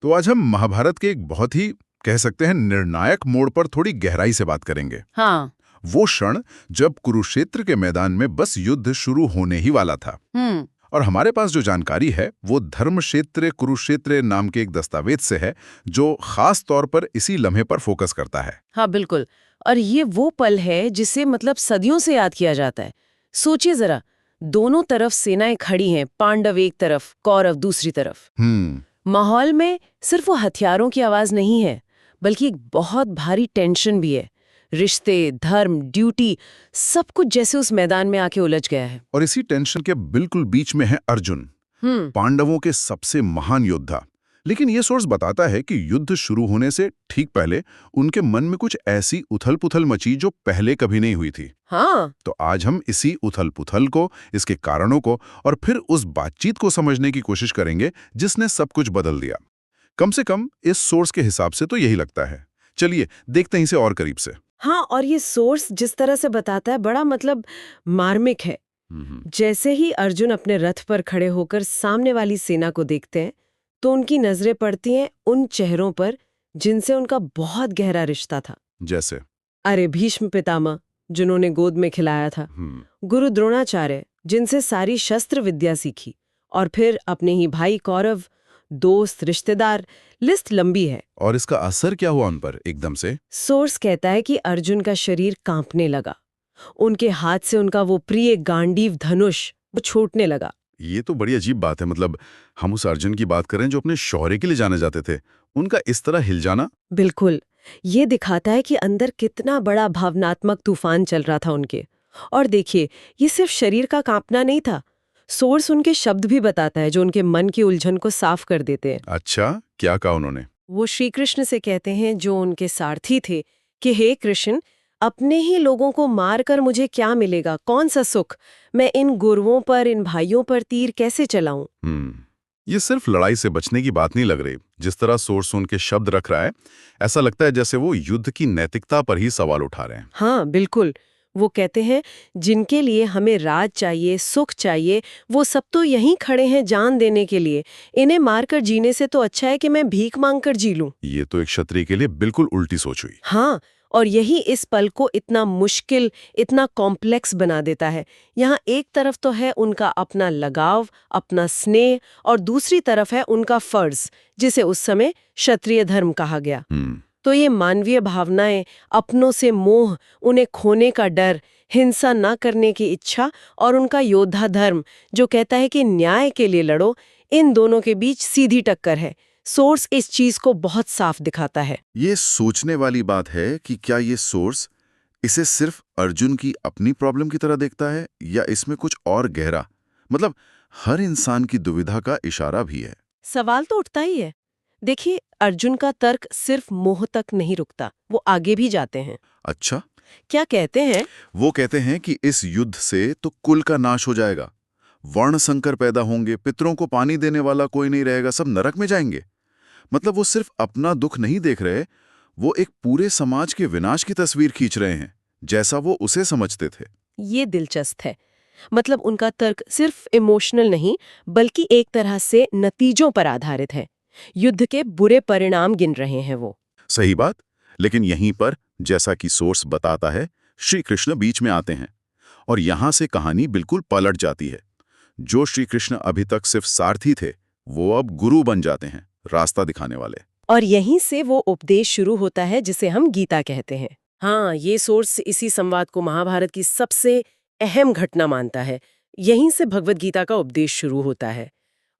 तो आज हम महाभारत के एक बहुत ही कह सकते हैं निर्णायक मोड़ पर थोड़ी गहराई से बात करेंगे। हाँ। वो क्षण जब कुरुक्षेत्र के मैदान में बस युद्ध शुरू होने ही वाला था। हम्म। और हमारे पास जो जानकारी है वो धर्मक्षेत्र कुरुक्षेत्र नाम के एक दस्तावेज से है, जो खास तौर पर इसी लम्हे पर फोकस करता है। हाँ बिल्कुल। और ये वो पल है जिसे मतलब सदियों से याद किया जाता है। सोचिए जरा, दोनों तरफ सेनाएं खड़ी हैं, पांडव एक तरफ, कौरव दूसरी तरफ। हम्म। माहौल में सिर्फ वो हथियारों की आवाज नहीं है, बल्कि एक बहुत भारी टेंशन भी है। रिश्ते, धर्म, ड्यूटी, सब कुछ जैसे उस मैदान में आके उलझ गया है। और इसी टेंशन के बिल्कुल बीच में है अर्जुन, पांडवों के सबसे महान योद्धा। लेकिन ये सोर्स बताता है कि युद्ध शुरू होने से ठीक पहले उनके मन में कुछ ऐसी उथल-पुथल मची जो पहले कभी नहीं हुई थी। हाँ। तो आज हम इसी उथल-पुथल को, इसके कारणों को और फिर उस बातचीत को समझने की कोशिश करेंगे जिसने सब कुछ बदल दिया। कम से कम इस सोर्स के हिसाब से तो यही लगता है। चलिए देखते हैं इसे और करीब से। हाँ, और ये सोर्स जिस तरह से बताता है बड़ा मतलब मार्मिक है। जैसे ही अर्जुन अपने रथ पर खड़े होकर सामने वाली सेना को देखते हैं, तो उनकी नजरें पड़ती हैं उन चेहरों पर जिनसे उनका बहुत गहरा रिश्ता था। जैसे अरे भीष्म पितामह, जिन्होंने गोद में खिलाया था, गुरु द्रोणाचार्य, जिनसे सारी शस्त्र विद्या सीखी, और फिर अपने ही भाई कौरव, दोस्त, रिश्तेदार, लिस्ट लंबी है। और इसका असर क्या हुआ उन पर एकदम से? सोर्स कहता है कि अर्जुन का शरीर कांपने लगा। उनके हाथ से उनका वो प्रिय गांडीव धनुष वो छूटने लगा। ये तो बड़ी अजीब बात है। मतलब हम उस अर्जुन की बात करें जो अपने शौर्य के लिए जाने जाते थे, उनका इस तरह हिल जाना। बिल्कुल, ये दिखाता है कि अंदर कितना बड़ा भावनात्मक तूफान चल रहा था उनके। और देखिए, ये सिर्फ शरीर का कांपना नहीं था। सोर्स उनके शब्द भी बताता है जो उनके मन की उलझन को साफ कर देते हैं। अच्छा, क्या कहा उन्होंने? वो श्री कृष्ण से कहते हैं, जो उनके सारथी थे, कि हे कृष्ण, अपने ही लोगों को मारकर मुझे क्या मिलेगा, कौन सा सुख? मैं इन गुरुओं पर, इन भाइयों पर तीर कैसे चलाऊं? ये सिर्फ लड़ाई से बचने की बात नहीं लग रही। जिस तरह सोर्स उनके शब्द रख रहा है, ऐसा लगता है जैसे वो युद्ध की नैतिकता पर ही सवाल उठा रहे हैं। हाँ बिल्कुल। वो कहते हैं, जिनके लिए हमें राज चाहिए, सुख चाहिए, वो सब तो यहीं खड़े हैं जान देने के लिए। इन्हें मारकर जीने से तो अच्छा है कि मैं भीख मांगकर जी लूं। ये तो एक क्षत्रिय के लिए बिल्कुल उल्टी सोच हुई। हाँ, और यही इस पल को इतना मुश्किल, इतना कॉम्प्लेक्स बना देता है। यहाँ एक तरफ तो है उनका अपना लगाव, अपना स्नेह, और दूसरी तरफ है उनका फर्ज, जिसे उस समय क्षत्रिय धर्म कहा गया। तो ये मानवीय भावनाएं, अपनों से मोह, उन्हें खोने का डर, हिंसा न करने की इच्छा, और उनका योद्धा धर्म जो कहता है कि न्याय के लिए लड़ो, इन दोनों के बीच सीधी टक्कर है। सोर्स इस चीज को बहुत साफ दिखाता है। ये सोचने वाली बात है कि क्या ये सोर्स इसे सिर्फ अर्जुन की अपनी प्रॉब्लम की तरह देखता है, या इसमें कुछ और गहरा, मतलब हर इंसान की दुविधा का इशारा भी है। सवाल तो उठता ही है। देखिए, अर्जुन का तर्क सिर्फ मोह तक नहीं रुकता, वो आगे भी जाते हैं। अच्छा, क्या कहते हैं? वो कहते हैं कि इस युद्ध से तो कुल का नाश हो जाएगा, वर्ण संकर पैदा होंगे, पितरों को पानी देने वाला कोई नहीं रहेगा, सब नरक में जाएंगे। मतलब वो सिर्फ अपना दुख नहीं देख रहे, वो एक पूरे समाज के विनाश की तस्वीर खींच रहे हैं, जैसा वो उसे समझते थे। ये दिलचस्प है। मतलब उनका तर्क सिर्फ इमोशनल नहीं, बल्कि एक तरह से नतीजों पर आधारित है। युद्ध के बुरे परिणाम गिन रहे हैं वो। सही बात। लेकिन यहीं पर, जैसा कि सोर्स बताता है, श्री कृष्ण बीच में आते हैं और यहां से कहानी बिल्कुल पलट जाती है। जो श्री कृष्ण अभी तक सिर्फ सारथी थे, वो अब गुरु बन जाते हैं, रास्ता दिखाने वाले। और यहीं से वो उपदेश शुरू होता है जिसे हम गीता कहते हैं। हाँ, ये सोर्स इसी संवाद को महाभारत की सबसे अहम घटना मानता है। यहीं से भगवत गीता का उपदेश शुरू होता है।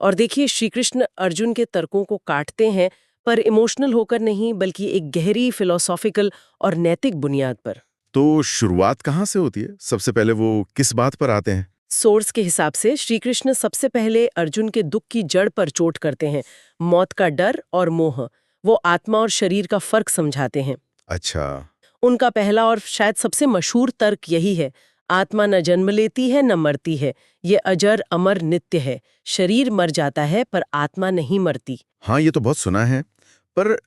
और देखिए, श्री कृष्ण अर्जुन के तर्कों को काटते हैं, पर इमोशनल होकर नहीं, बल्कि एक गहरी फिलोसॉफिकल और नैतिक बुनियाद पर। तो शुरुआत कहाँ से होती है? सबसे पहले वो किस बात पर आते हैं? सोर्स के हिसाब से श्री कृष्ण सबसे पहले अर्जुन के दुख की जड़ पर चोट करते हैं, मौत का डर और मोह। वो आत्मा और शरीर का फर्क समझाते हैं। अच्छा। उनका पहला और शायद सबसे मशहूर तर्क यही है, आत्मा न जन्म लेती है न मरती है, ये अजर अमर नित्य है। शरीर मर जाता है पर आत्मा नहीं मरती। हाँ, ये तो बहुत सुना है, पर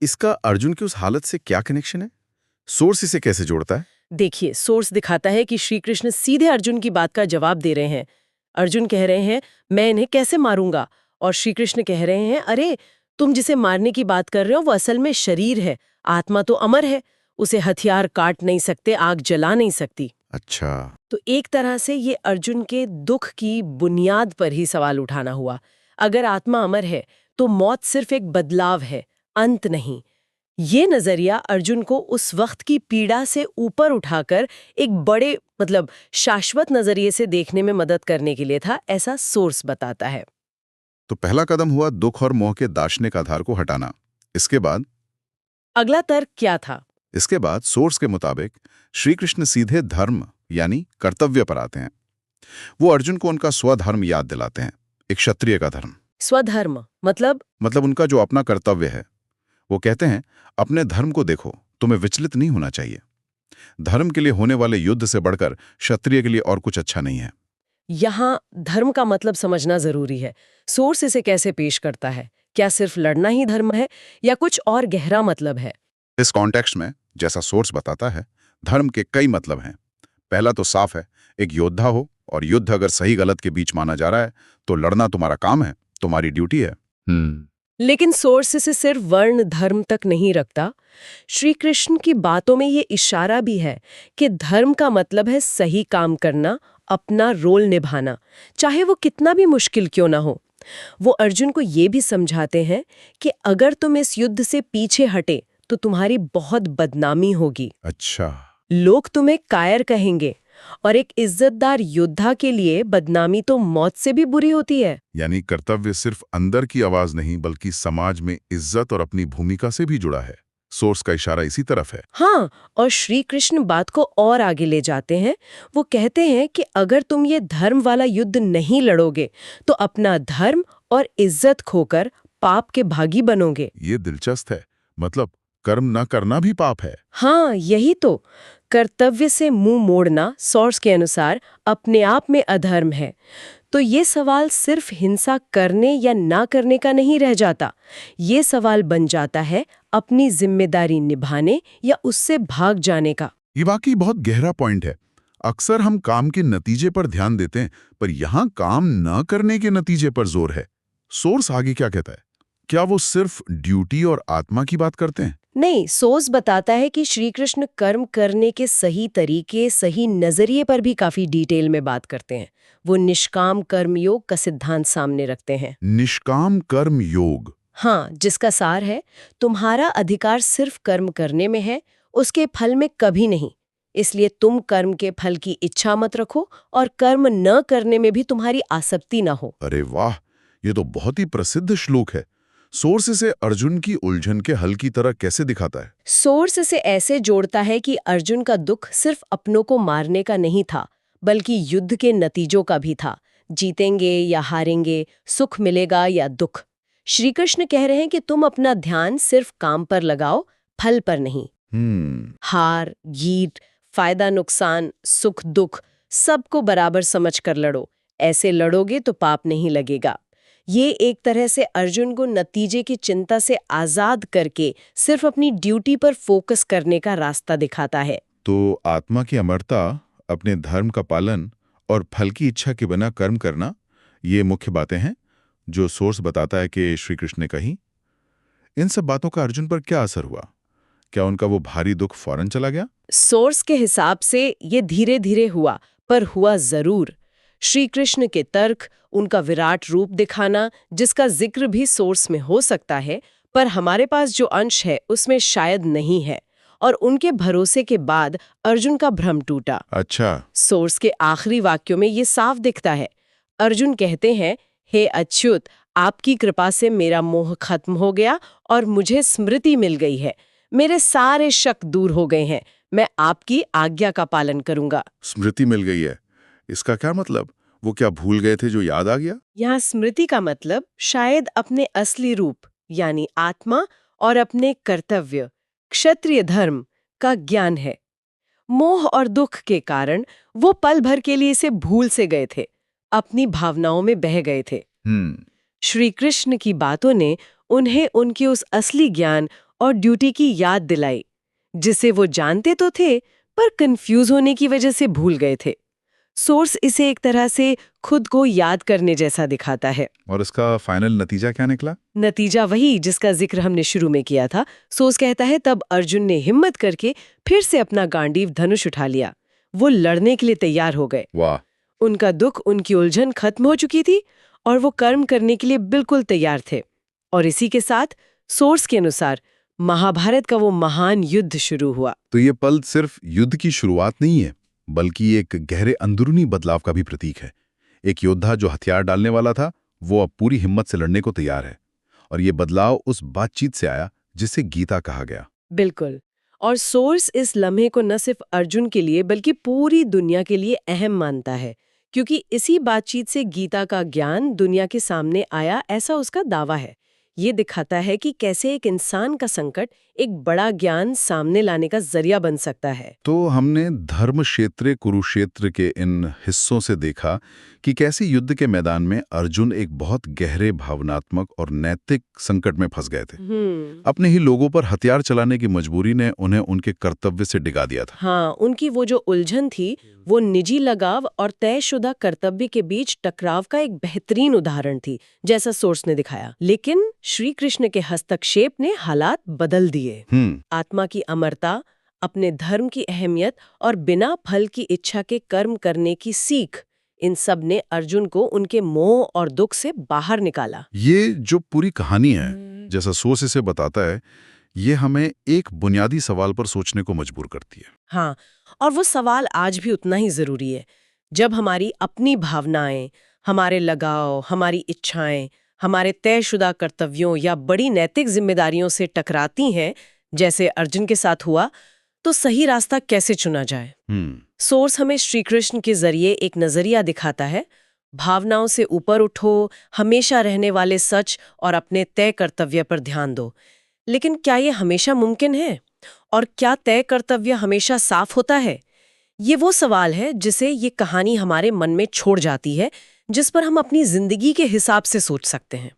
इसका अर्जुन की उस हालत से क्या कनेक्शन है? सोर्स इसे कैसे जोड़ता है? देखिए, सोर्स दिखाता है कि श्री कृष्ण सीधे अर्जुन की बात का जवाब दे रहे हैं। अर्जुन कह रहे हैं, मैं इन्हें कैसे मारूंगा? और श्री कृष्ण कह रहे हैं, अरे तुम जिसे मारने की बात कर रहे हो वो असल में शरीर है, आत्मा तो अमर है, उसे हथियार काट नहीं सकते, आग जला नहीं सकती। अच्छा। तो एक तरह से ये अर्जुन के दुख की बुनियाद पर ही सवाल उठाना हुआ। अगर आत्मा अमर है तो मौत सिर्फ एक बदलाव है, अंत नहीं। ये नजरिया अर्जुन को उस वक्त की पीड़ा से ऊपर उठाकर एक बड़े शाश्वत नजरिए से देखने में मदद करने के लिए था, ऐसा सोर्स बताता है। तो पहला कदम हुआ दुख और मोह के दार्शनिक आधार को हटाना। इसके बाद अगला तर्क क्या था? इसके बाद सोर्स के मुताबिक श्री कृष्ण सीधे धर्म यानी कर्तव्य पर आते हैं। वो अर्जुन को उनका स्वधर्म याद दिलाते हैं, एक क्षत्रिय का धर्म। स्वधर्म मतलब उनका जो अपना कर्तव्य है। वो कहते हैं, अपने धर्म को देखो, तुम्हें विचलित नहीं होना चाहिए। धर्म के लिए होने वाले युद्ध से बढ़कर क्षत्रिय के लिए और कुछ अच्छा नहीं है। यहाँ धर्म का मतलब समझना जरूरी है। सोर्स इसे कैसे पेश करता है? क्या सिर्फ लड़ना ही धर्म है या कुछ और गहरा मतलब है? इस कॉन्टेक्स्ट में, जैसा सोर्स बताता है, धर्म के कई मतलब हैं। पहला तो साफ है, एक योद्धा हो और युद्ध अगर सही गलत के बीच माना जा रहा है तो लड़ना तुम्हारा काम है, तुम्हारी ड्यूटी है। लेकिन सोर्स इसे सिर्फ वर्ण धर्म तक नहीं रखता। श्री कृष्ण की बातों में ये इशारा भी है कि धर्म का मतलब है सही काम करना, अपना रोल निभाना, चाहे वो कितना भी मुश्किल क्यों ना हो। वो अर्जुन को ये भी समझाते हैं कि अगर तुम इस युद्ध से पीछे हटे तो तुम्हारी बहुत बदनामी होगी। अच्छा। लोग तुम्हें कायर कहेंगे और एक इज्जतदार योद्धा के लिए बदनामी तो मौत से भी बुरी होती है। यानी कर्तव्य सिर्फ अंदर की आवाज नहीं बल्कि समाज में इज्जत और अपनी भूमिका से भी जुड़ा है। सोर्स का इशारा इसी तरफ है। हाँ, और श्री कृष्ण बात को और आगे ले जाते हैं। वो कहते हैं कि अगर तुम ये धर्म वाला युद्ध नहीं लड़ोगे तो अपना धर्म और इज्जत खोकर पाप के भागी बनोगे। ये दिलचस्प है, मतलब कर्म न करना भी पाप है। हाँ, यही तो। कर्तव्य से मुंह मोड़ना सोर्स के अनुसार अपने आप में अधर्म है। तो ये सवाल सिर्फ हिंसा करने या ना करने का नहीं रह जाता। ये सवाल बन जाता है अपनी जिम्मेदारी निभाने या उससे भाग जाने का। ये वाकई बहुत गहरा पॉइंट है। अक्सर हम काम के नतीजे पर ध्यान देते हैं, पर यहाँ काम न करने के नतीजे पर जोर है। सोर्स आगे क्या कहता है? क्या वो सिर्फ ड्यूटी और आत्मा की बात करते हैं? नहीं, सोर्स बताता है कि श्री कृष्ण कर्म करने के सही तरीके, सही नजरिए पर भी काफी डिटेल में बात करते हैं। वो निष्काम कर्म योग का सिद्धांत सामने रखते हैं। निष्काम कर्म योग? हाँ, जिसका सार है तुम्हारा अधिकार सिर्फ कर्म करने में है, उसके फल में कभी नहीं। इसलिए तुम कर्म के फल की इच्छा मत रखो और कर्म न करने में भी तुम्हारी आसक्ति न हो। अरे वाह, ये तो बहुत ही प्रसिद्ध श्लोक है। सोर्स इसे अर्जुन की उलझन के हल की तरह कैसे दिखाता है? सोर्स इसे ऐसे जोड़ता है कि अर्जुन का दुख सिर्फ अपनों को मारने का नहीं था, बल्कि युद्ध के नतीजों का भी था। जीतेंगे या हारेंगे, सुख मिलेगा या दुख। श्री कृष्ण कह रहे हैं कि तुम अपना ध्यान सिर्फ काम पर लगाओ, फल पर नहीं। हार जीत, फायदा नुकसान, सुख दुख, सबको बराबर समझकर लड़ो। ऐसे लड़ोगे तो पाप नहीं लगेगा। ये एक तरह से अर्जुन को नतीजे की चिंता से आजाद करके सिर्फ अपनी ड्यूटी पर फोकस करने का रास्ता दिखाता है। तो आत्मा की अमरता, अपने धर्म का पालन और फल की इच्छा के बिना कर्म करना, ये मुख्य बातें हैं जो सोर्स बताता है कि श्री कृष्ण ने कही। इन सब बातों का अर्जुन पर क्या असर हुआ? क्या उनका वो भारी दुख फौरन चला गया? सोर्स के हिसाब से ये धीरे धीरे हुआ, पर हुआ जरूर। श्री कृष्ण के तर्क, उनका विराट रूप दिखाना, जिसका जिक्र भी सोर्स में हो सकता है, पर हमारे पास जो अंश है उसमें शायद नहीं है। और उनके भरोसे के बाद अर्जुन का भ्रम टूटा। अच्छा। सोर्स के आखिरी वाक्यों में ये साफ दिखता है। अर्जुन कहते हैं, हे अच्युत, आपकी कृपा से मेरा मोह खत्म हो गया और मुझे स्मृति मिल गई है। मेरे सारे शक दूर हो गए हैं। मैं आपकी आज्ञा का पालन करूंगा। स्मृति मिल गई है, इसका क्या मतलब? वो क्या भूल गए थे जो याद आ गया? यहाँ स्मृति का मतलब शायद अपने असली रूप यानी आत्मा और अपने कर्तव्य, क्षत्रिय धर्म का ज्ञान है। मोह और दुख के कारण वो पल भर के लिए इसे भूल से गए थे, अपनी भावनाओं में बह गए थे। श्री कृष्ण की बातों ने उन्हें उनके उस असली ज्ञान और ड्यूटी की याद दिलाई, जिसे वो जानते तो थे पर कंफ्यूज होने की वजह से भूल गए थे। सोर्स इसे एक तरह से खुद को याद करने जैसा दिखाता है। और इसका फाइनल नतीजा क्या निकला? नतीजा वही जिसका जिक्र हमने शुरू में किया था। सोर्स कहता है तब अर्जुन ने हिम्मत करके फिर से अपना गांडीव धनुष उठा लिया। वो लड़ने के लिए तैयार हो गए। वाह! उनका दुख, उनकी उलझन खत्म हो चुकी थी और वो कर्म करने के लिए बिल्कुल तैयार थे। और इसी के साथ सोर्स के अनुसार महाभारत का वो महान युद्ध शुरू हुआ। तो ये पल सिर्फ युद्ध की शुरुआत नहीं है, बल्कि एक गहरे अंदरूनी बदलाव का भी प्रतीक है। एक योद्धा जो हथियार डालने वाला था, वो अब पूरी हिम्मत से लड़ने को तैयार है। और ये बदलाव उस बातचीत से आया जिसे गीता कहा गया। बिल्कुल। और सोर्स इस लम्हे को न सिर्फ अर्जुन के लिए बल्कि पूरी दुनिया के लिए अहम मानता है, क्योंकि इसी बातचीत से गीता का ज्ञान दुनिया के सामने आया, ऐसा उसका दावा है। ये दिखाता है कि कैसे एक इंसान का संकट एक बड़ा ज्ञान सामने लाने का जरिया बन सकता है। तो हमने धर्म क्षेत्र कुरुक्षेत्र के इन हिस्सों से देखा कि कैसे युद्ध के मैदान में अर्जुन एक बहुत गहरे भावनात्मक और नैतिक संकट में फंस गए थे। अपने ही लोगों पर हथियार चलाने की मजबूरी ने उन्हें उनके कर्तव्य से डिगा दिया था। हाँ, उनकी वो जो उलझन थी वो निजी लगाव और तयशुदा कर्तव्य के बीच टकराव का एक बेहतरीन उदाहरण थी, जैसा सोर्स ने दिखाया। लेकिन श्री कृष्ण के हस्तक्षेप ने हालात बदल दिए। आत्मा की अमरता, अपने धर्म की अहमियत और बिना फल की इच्छा के कर्म करने की सीख, इन सब ने अर्जुन को उनके मोह और दुख से बाहर निकाला। ये जो पूरी कहानी है, जैसा सोर्स इसे बताता है, ये हमें एक बुनियादी सवाल पर सोचने को मजबूर करती है। हाँ, और वो सवाल आज भी उतना ही जरूरी है। जब हमारी अपनी भावनाएं, हमारे लगाव, हमारी इच्छाएं, हमारे तयशुदा कर्तव्यों या बड़ी नैतिक जिम्मेदारियों से टकराती हैं, जैसे अर्जुन के साथ हुआ, तो सही रास्ता कैसे चुना जाए? सोर्स हमें श्री कृष्ण के जरिए एक नजरिया दिखाता है। भावनाओं से ऊपर उठो, हमेशा रहने वाले सच और अपने तय कर्तव्य पर ध्यान दो। लेकिन क्या ये हमेशा मुमकिन है? और क्या तय कर्तव्य हमेशा साफ होता है? ये वो सवाल है जिसे ये कहानी हमारे मन में छोड़ जाती है, जिस पर हम अपनी जिंदगी के हिसाब से सोच सकते हैं।